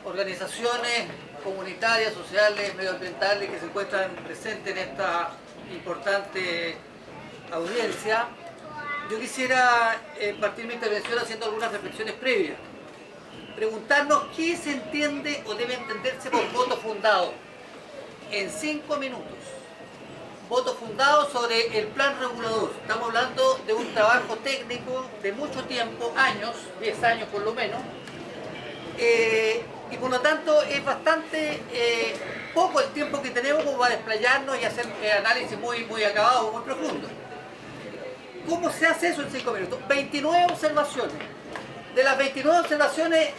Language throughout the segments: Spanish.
organizaciones comunitarias, sociales, medioambientales que se encuentran presentes en esta importante audiencia. Yo quisiera partir mi intervención haciendo algunas reflexiones previas. Preguntarnos qué se entiende o debe entenderse por voto fundado. En 5 minutos. Voto fundado sobre el plan regulador. Estamos hablando de un trabajo técnico de mucho tiempo, años, 10 años por lo menos, y por lo tanto es bastante poco el tiempo que tenemos como para desplayarnos y hacer análisis muy acabados, muy profundos. ¿Cómo se hace eso en 5 minutos? 29 observaciones. De las 29 observaciones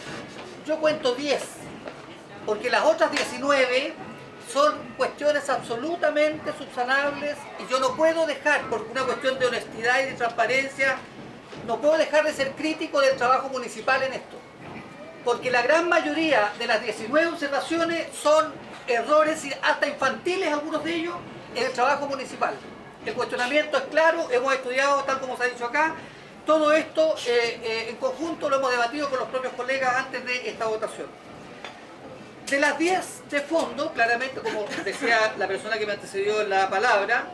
yo cuento 10, porque las otras 19 son cuestiones absolutamente subsanables y yo no puedo dejar, por una cuestión de honestidad y de transparencia, no puedo dejar de ser crítico del trabajo municipal en esto. Porque la gran mayoría de las 19 observaciones son errores, hasta infantiles algunos de ellos, en el trabajo municipal. El cuestionamiento es claro, hemos estudiado tal como se ha dicho acá, todo esto en conjunto lo hemos debatido con los propios colegas antes de esta votación. De las 10 de fondo, claramente, como decía la persona que me antecedió en la palabra,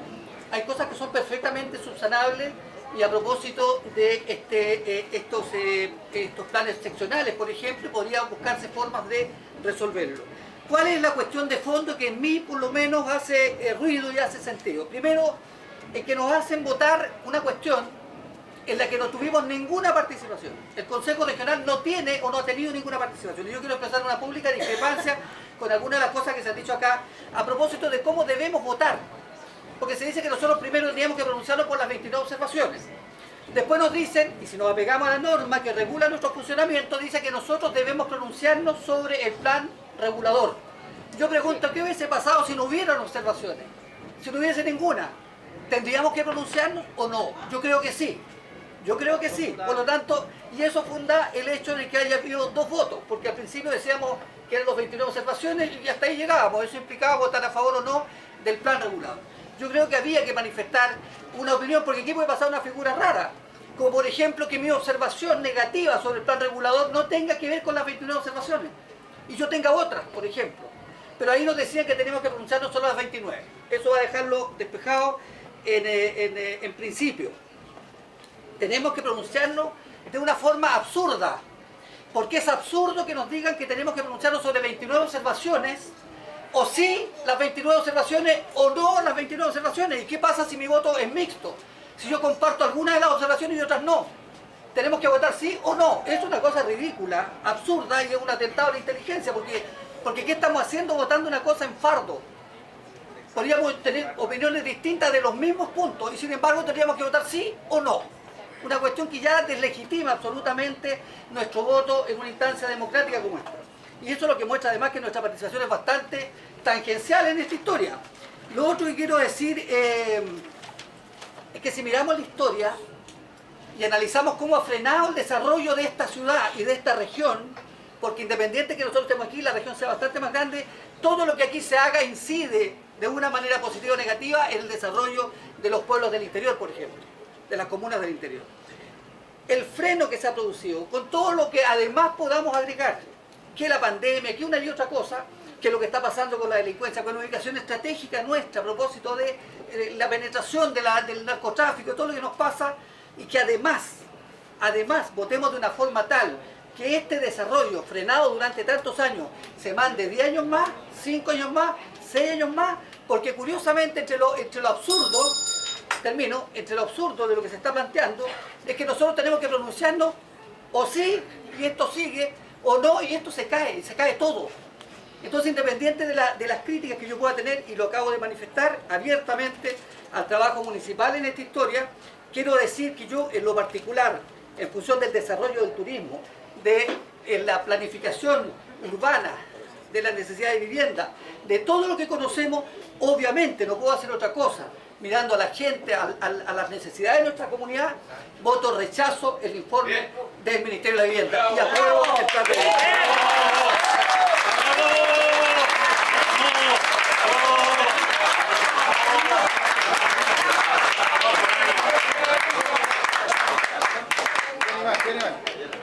hay cosas que son perfectamente subsanables y a propósito de estos planes seccionales, por ejemplo, podrían buscarse formas de resolverlo. ¿Cuál es la cuestión de fondo que en mí, por lo menos, hace ruido y hace sentido? Primero, es que nos hacen votar una cuestión en la que no tuvimos ninguna participación. El Consejo Regional no tiene o no ha tenido ninguna participación. Y yo quiero expresar una pública discrepancia con algunas de las cosas que se han dicho acá a propósito de cómo debemos votar. Porque se dice que nosotros primero teníamos que pronunciarnos por las 29 observaciones. Después nos dicen, y si nos apegamos a la norma que regula nuestro funcionamiento, dice que nosotros debemos pronunciarnos sobre el plan regulador. Yo pregunto, ¿qué hubiese pasado si no hubieran observaciones? Si no hubiese ninguna, ¿tendríamos que pronunciarnos o no? Yo creo que sí. Yo creo que sí, por lo tanto, y eso funda el hecho de que haya habido 2 votos, porque al principio decíamos que eran los 29 observaciones y hasta ahí llegábamos, eso implicaba votar a favor o no del plan regulador. Yo creo que había que manifestar una opinión, porque aquí puede pasar una figura rara, como por ejemplo que mi observación negativa sobre el plan regulador no tenga que ver con las 29 observaciones, y yo tenga otras, por ejemplo. Pero ahí nos decían que teníamos que pronunciarnos solo las 29. Eso va a dejarlo despejado en principio. Tenemos que pronunciarnos de una forma absurda, porque es absurdo que nos digan que tenemos que pronunciarnos sobre 29 observaciones, o sí las 29 observaciones, o no las 29 observaciones. ¿Y qué pasa si mi voto es mixto? Si yo comparto algunas de las observaciones y otras no. ¿Tenemos que votar sí o no? Es una cosa ridícula, absurda y es un atentado a la inteligencia, porque ¿qué estamos haciendo votando una cosa en fardo? Podríamos tener opiniones distintas de los mismos puntos y sin embargo tendríamos que votar sí o no. Una cuestión que ya deslegitima absolutamente nuestro voto en una instancia democrática como esta. Y eso es lo que muestra además que nuestra participación es bastante tangencial en esta historia. Lo otro que quiero decir es que si miramos la historia y analizamos cómo ha frenado el desarrollo de esta ciudad y de esta región, porque independiente que nosotros estemos aquí, la región sea bastante más grande, todo lo que aquí se haga incide de una manera positiva o negativa en el desarrollo de los pueblos del interior, por ejemplo, de las comunas del interior. El freno que se ha producido, con todo lo que además podamos agregar, que la pandemia, que una y otra cosa, que lo que está pasando con la delincuencia, con la ubicación estratégica nuestra a propósito de la penetración del narcotráfico, todo lo que nos pasa, y que además votemos de una forma tal que este desarrollo frenado durante tantos años se mande 10 años más, 5 años más, 6 años más, porque curiosamente entre lo absurdo, entre lo absurdo de lo que se está planteando, es que nosotros tenemos que pronunciarnos o sí, y esto sigue, o no, y esto se cae todo. Entonces, independiente de las críticas que yo pueda tener, y lo acabo de manifestar abiertamente al trabajo municipal en esta historia, quiero decir que yo, en lo particular, en función del desarrollo del turismo, de la planificación urbana, de la necesidad de vivienda, de todo lo que conocemos, obviamente no puedo hacer otra cosa, mirando a la gente, a las necesidades de nuestra comunidad, voto rechazo el informe del Ministerio de la Vivienda y apruebo el plan de